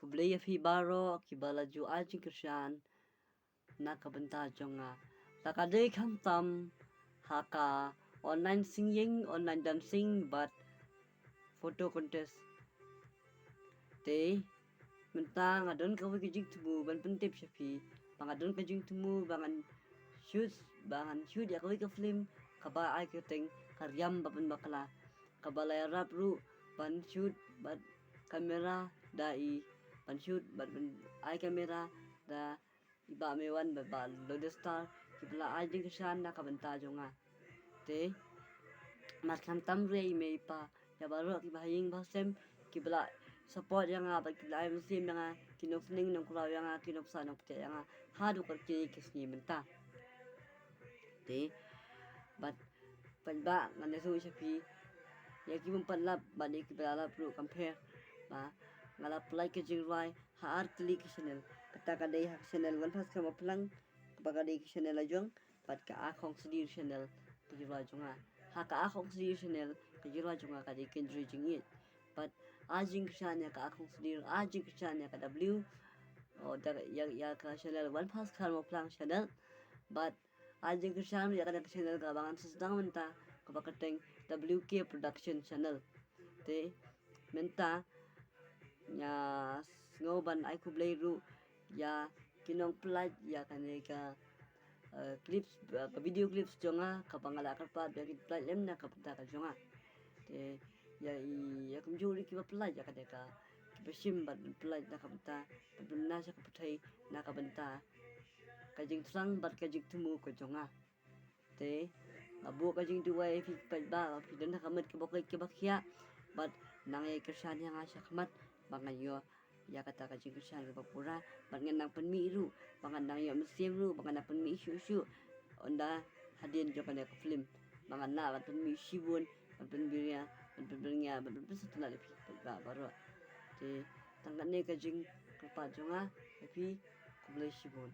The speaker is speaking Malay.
kublay fi baro kibala ju ajing Krisyan nakabenta jonga takade khantam haka online singing online dancing but photo contest te menta ngadon kawi kijing tumu ban pentip syafi bangadon kijing tumu bangan shoot ya kawi ka film kaba ai keteng karyam bapan bakala kabala rap ru ban shoot ban kamera dai ban shoot ban ai kamera da iba mewan ba lodestar kibla ajing Krisyan nakabenta jonga te mas kantam re me pa ya baro ki bahing basem kibla support yang kibla muslim yang kinofling nang kulaw yang kinopsa nang pete yang hadu kerja kisni menta te but panba ngane su shapi ya ki mempalap bani kibla la pro compare ba ngala play ke jingrai har klik channel kata kadai hak channel wan pas kama plang bagadai channel ajong pat ka akhong sedir channel kibla jonga haka akhong sedir channel kibla jonga kadai kendri jingit but ajing Krisyan ya ka akhong sedir ajing Krisyan ya ka w ya ka channel wan pas kama plang channel but ajing Krisyan ya ka channel ka bangan sedang menta kabakateng WK production channel te menta ya ngoban ai kublay ru ya kinong plat ya kaneka clips video clips jonga kapangala karpa dari plat lem na kapta ka jonga te ya kumjuri ki plat ya kadeka kipasim bat plat na kapta pabna sa kapatai na kabenta kajing sang bat kajing tumu ko jonga te abu kajing duwai fi palba fi dan kamat ke bokai ke bakya bat nangai Krisyan yang asa kamat bangayo ya kata kajing Krisyan ke papura bangan nang penmiru bangan nang yo muslim ru bangan nang penmi syu onda hadin jo kana ke film bangan na bat penmi sibun penbiria penbiria setelah lebih baru te tangan ne kajing kepa jonga tapi kublai sibun